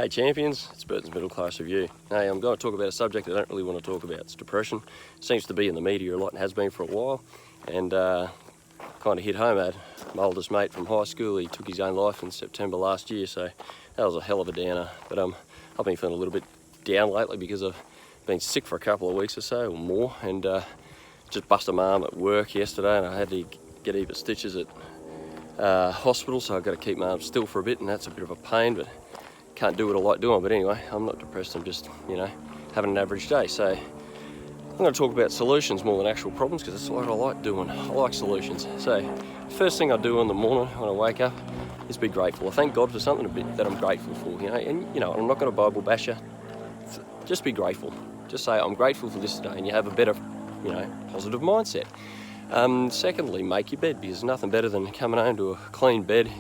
Hey champions, it's Burton's Middle Class Review. Hey, I'm going to talk about a subject I don't really want to talk about. It's depression. It seems to be in the media a lot and has been for a while. And kind of hit home. I had my oldest mate from high school. He took his own life in September last year, so that was a hell of a downer. But I've been feeling a little bit down lately because I've been sick for a couple of weeks or so, or more, and just busted my arm at work yesterday, and I had to get even stitches at hospital, so I've got to keep my arm still for a bit, and that's a bit of a pain, but can't do what I like doing. But anyway, I'm not depressed, I'm just, having an average day. So I'm going to talk about solutions more than actual problems, because that's what I like doing. I like solutions. So first thing I do in the morning when I wake up is be grateful. I thank God for something a bit that I'm grateful for, and I'm not going to Bible bash you. Just be grateful. Just say, I'm grateful for this today, and you have a better, positive mindset. Secondly, make your bed, because there's nothing better than coming home to a clean bed.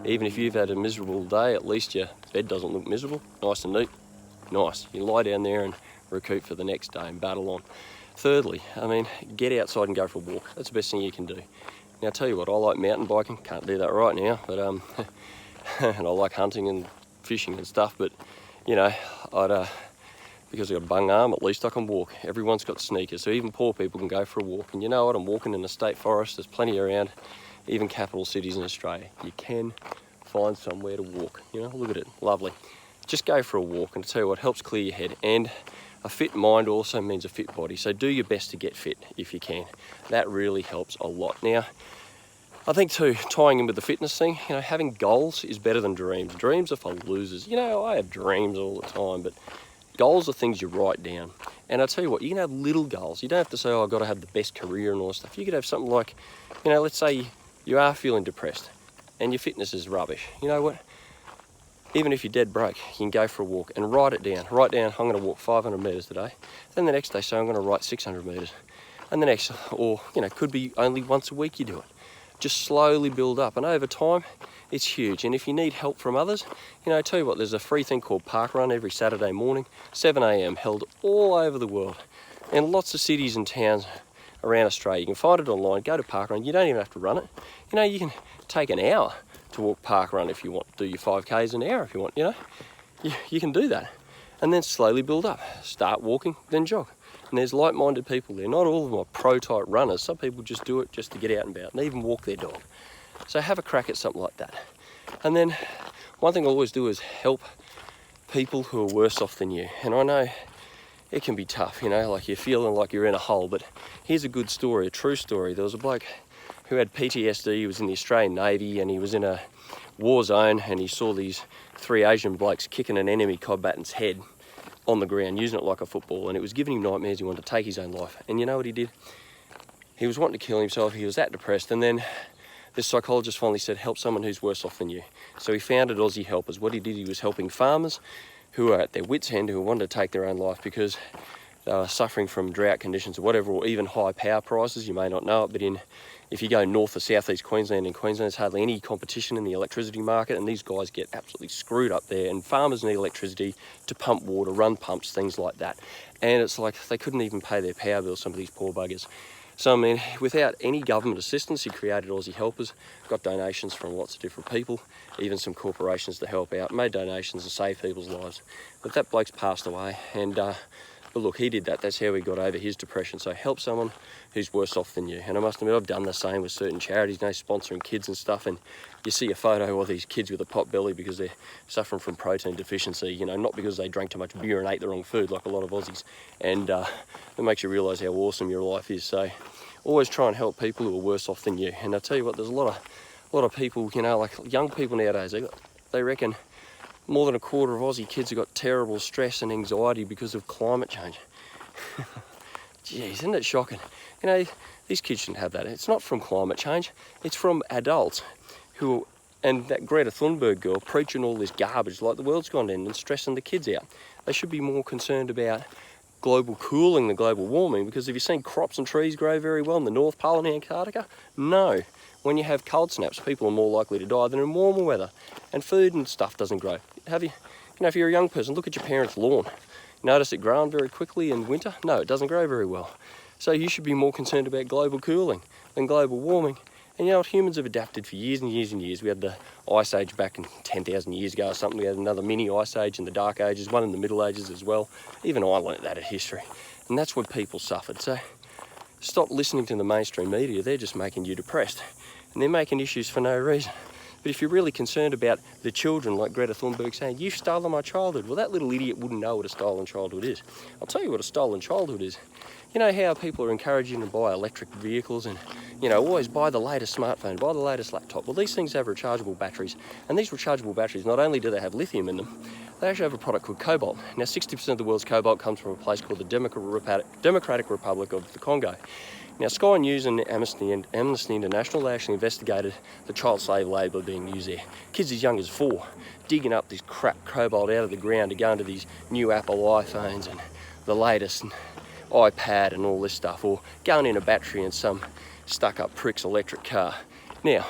Even if you've had a miserable day, at least your bed doesn't look miserable. Nice and neat. Nice. You lie down there and recoup for the next day and battle on. Thirdly, get outside and go for a walk. That's the best thing you can do. Now, I'll tell you what, I like mountain biking. Can't do that right now, but and I like hunting and fishing and stuff, but, because I've got a bung arm, at least I can walk. Everyone's got sneakers, so even poor people can go for a walk. And you know what, I'm walking in a state forest, there's plenty around, even capital cities in Australia. You can find somewhere to walk. Look at it, lovely. Just go for a walk, and I'll tell you what, helps clear your head. And a fit mind also means a fit body, so do your best to get fit if you can. That really helps a lot. Now, I think too, tying in with the fitness thing, having goals is better than dreams. Dreams are for losers. I have dreams all the time, but goals are things you write down. And I'll tell you what, you can have little goals. You don't have to say, I've got to have the best career and all that stuff. You could have something like, let's say you are feeling depressed and your fitness is rubbish. You know what? Even if you're dead broke, you can go for a walk and write it down. Write down, I'm going to walk 500 metres today. Then the next day, say I'm going to write 600 metres. And the next, or, could be only once a week you do it. Just slowly build up, and over time, it's huge. And if you need help from others, I tell you what, there's a free thing called Park Run every Saturday morning, 7 a.m, held all over the world, in lots of cities and towns around Australia. You can find it online, go to Park Run, you don't even have to run it. You can take an hour to walk Park Run if you want, do your 5Ks an hour if you want, you can do that. And then slowly build up, start walking, then jog. And there's like-minded people there. Not all of them are pro-type runners. Some people just do it just to get out and about and even walk their dog. So have a crack at something like that. And then one thing I always do is help people who are worse off than you. And I know it can be tough, like you're feeling like you're in a hole, but here's a good story, a true story. There was a bloke who had PTSD. He was in the Australian Navy and he was in a war zone, and he saw these 3 Asian blokes kicking an enemy combatant's head on the ground, using it like a football, and it was giving him nightmares. He wanted to take his own life. And you know what he did? He was wanting to kill himself. He was that depressed, and then this psychologist finally said, help someone who's worse off than you. So he founded Aussie Helpers. What he did, he was helping farmers who are at their wits' end, who wanted to take their own life because they were suffering from drought conditions or whatever, or even high power prices. You may not know it, but if you go north or southeast Queensland, in Queensland there's hardly any competition in the electricity market, and these guys get absolutely screwed up there, and farmers need electricity to pump water, run pumps, things like that. And it's like they couldn't even pay their power bills, some of these poor buggers. So without any government assistance, he created Aussie Helpers, got donations from lots of different people, even some corporations to help out, made donations to save people's lives. But that bloke's passed away, and but look, he did that. That's how he got over his depression. So help someone who's worse off than you. And I must admit, I've done the same with certain charities, sponsoring kids and stuff. And you see a photo of these kids with a pot belly because they're suffering from protein deficiency, not because they drank too much beer and ate the wrong food like a lot of Aussies. And it makes you realise how awesome your life is. So always try and help people who are worse off than you. And I tell you what, there's a lot of people, like young people nowadays, they reckon more than a quarter of Aussie kids have got terrible stress and anxiety because of climate change. Jeez, isn't it shocking? These kids shouldn't have that. It's not from climate change. It's from adults and that Greta Thunberg girl preaching all this garbage like the world's gone in and stressing the kids out. They should be more concerned about global cooling than global warming, because have you seen crops and trees grow very well in the North Pole and Antarctica? No. When you have cold snaps, people are more likely to die than in warmer weather, and food and stuff doesn't grow. If you're a young person, look at your parents' lawn. Notice it growing very quickly in winter? No, it doesn't grow very well. So you should be more concerned about global cooling than global warming, And you know what, humans have adapted for years and years and years. We had the Ice Age back in 10,000 years ago or something. We had another mini Ice Age in the Dark Ages, one in the Middle Ages as well. Even I learnt that at history. And that's when people suffered. So stop listening to the mainstream media. They're just making you depressed. And they're making issues for no reason. But if you're really concerned about the children, like Greta Thunberg saying, you've stolen my childhood. Well, that little idiot wouldn't know what a stolen childhood is. I'll tell you what a stolen childhood is. You know how people are encouraging you to buy electric vehicles and, you know, always buy the latest smartphone, buy the latest laptop. Well, these things have rechargeable batteries. And these rechargeable batteries, not only do they have lithium in them, they actually have a product called cobalt. Now, 60% of the world's cobalt comes from a place called the Democratic Republic of the Congo. Now, Sky News and Amnesty International, they actually investigated the child slave labour being used there. Kids as young as 4, digging up this crap cobalt out of the ground to go into these new Apple iPhones and the latest iPad and all this stuff, or going in a battery in some stuck-up prick's electric car. Now,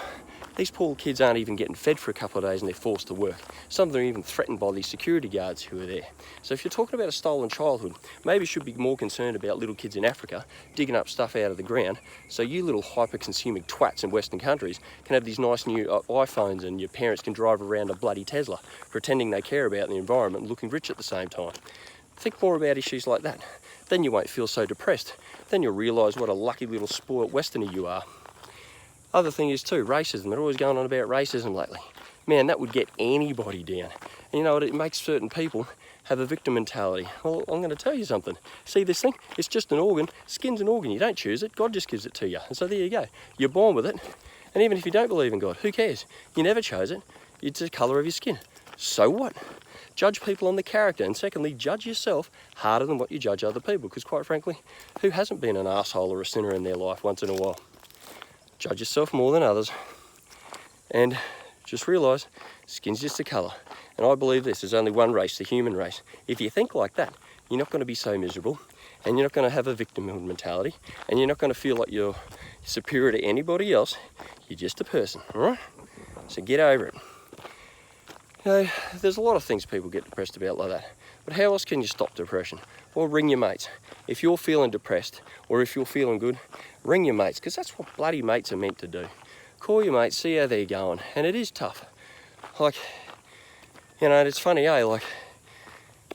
these poor kids aren't even getting fed for a couple of days and they're forced to work. Some of them are even threatened by these security guards who are there. So if you're talking about a stolen childhood, maybe you should be more concerned about little kids in Africa digging up stuff out of the ground, so you little hyper-consuming twats in Western countries can have these nice new iPhones and your parents can drive around a bloody Tesla, pretending they care about the environment and looking rich at the same time. Think more about issues like that. Then you won't feel so depressed. Then you'll realise what a lucky little spoilt Westerner you are. Other thing is too, racism. They're always going on about racism lately. Man, that would get anybody down. And you know what, it makes certain people have a victim mentality. Well, I'm going to tell you something. See this thing? It's just an organ. Skin's an organ. You don't choose it. God just gives it to you. And so there you go. You're born with it. And even if you don't believe in God, who cares? You never chose it. It's the colour of your skin. So what? Judge people on the character. And secondly, judge yourself harder than what you judge other people. Because quite frankly, who hasn't been an arsehole or a sinner in their life once in a while? Judge yourself more than others, and just realise skin's just a colour. And I believe this, there's only one race, the human race. If you think like that, you're not going to be so miserable, and you're not going to have a victim mentality, and you're not going to feel like you're superior to anybody else. You're just a person, all right? So get over it. You know, there's a lot of things people get depressed about like that. But how else can you stop depression? Well, ring your mates. If you're feeling depressed, or if you're feeling good, ring your mates, because that's what bloody mates are meant to do. Call your mates, see how they're going. And it is tough. Like, you know, it's funny, eh? Like,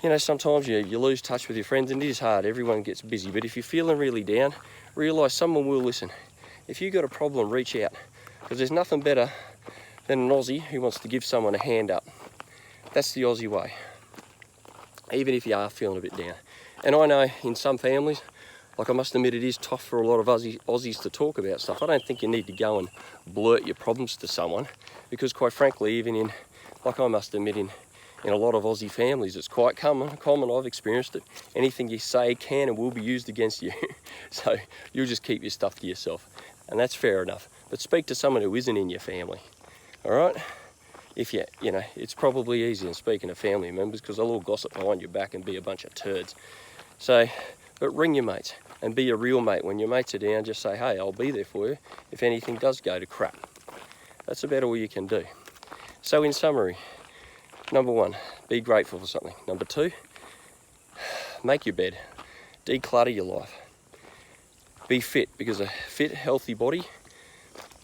you know, sometimes you lose touch with your friends, and it is hard. Everyone gets busy. But if you're feeling really down, realise someone will listen. If you've got a problem, reach out. Because there's nothing better than an Aussie who wants to give someone a hand up. That's the Aussie way. Even if you are feeling a bit down. And I know in some families, like I must admit, it is tough for a lot of Aussies to talk about stuff. I don't think you need to go and blurt your problems to someone, because quite frankly, even in, like I must admit, in a lot of Aussie families, it's quite common, I've experienced it. Anything you say can and will be used against you. So you'll just keep your stuff to yourself. And that's fair enough. But speak to someone who isn't in your family, all right? If you know, it's probably easier than speaking to family members, because they'll all gossip behind your back and be a bunch of turds. So, but ring your mates and be a real mate. When your mates are down, just say, hey, I'll be there for you if anything does go to crap. That's about all you can do. So in summary, number 1, be grateful for something. Number 2, make your bed. Declutter your life. Be fit, because a fit, healthy body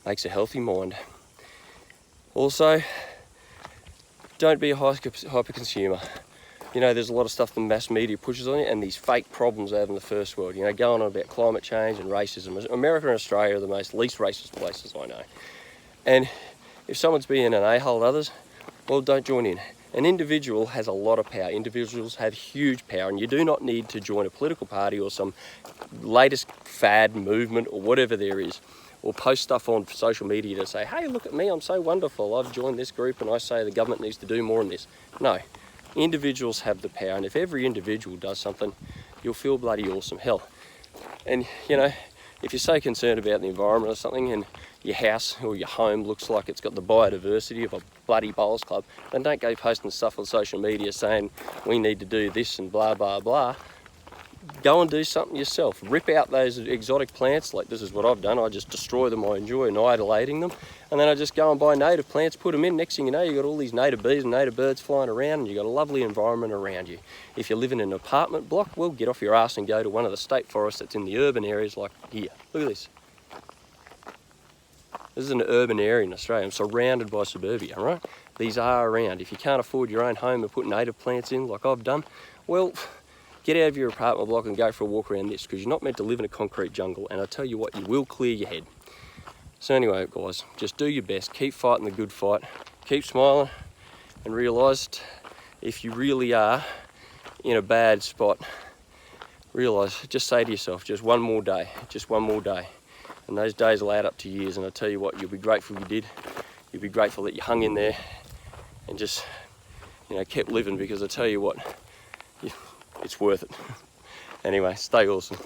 makes a healthy mind. Also, don't be a hyper consumer. You know, there's a lot of stuff the mass media pushes on you, and these fake problems they have in the first world. You know, going on about climate change and racism. America and Australia are the least racist places I know. And if someone's being an a-hole to others, well, don't join in. An individual has a lot of power. Individuals have huge power, and you do not need to join a political party or some latest fad movement or whatever there is, or post stuff on social media to say, hey, look at me, I'm so wonderful, I've joined this group and I say the government needs to do more on this. No, individuals have the power, and if every individual does something, you'll feel bloody awesome. Hell, and you know, if you're so concerned about the environment or something, and your house or your home looks like it's got the biodiversity of a bloody bowls club, then don't go posting stuff on social media saying we need to do this and blah, blah, blah. Go and do something yourself. Rip out those exotic plants, like this is what I've done. I just destroy them, I enjoy annihilating them. And then I just go and buy native plants, put them in. Next thing you know, you've got all these native bees and native birds flying around, and you've got a lovely environment around you. If you live in an apartment block, well, get off your ass and go to one of the state forests that's in the urban areas like here. Look at this. This is an urban area in Australia. I'm surrounded by suburbia, right? These are around. If you can't afford your own home and put native plants in like I've done, well, get out of your apartment block and go for a walk around this, because you're not meant to live in a concrete jungle, and I tell you what, you will clear your head. So anyway, guys, just do your best. Keep fighting the good fight. Keep smiling, and realise if you really are in a bad spot, realise, just say to yourself, just one more day, just one more day. And those days will add up to years, and I tell you what, you'll be grateful you did. You'll be grateful that you hung in there and just, you know, kept living, because I tell you what, it's worth it. Anyway, stay awesome.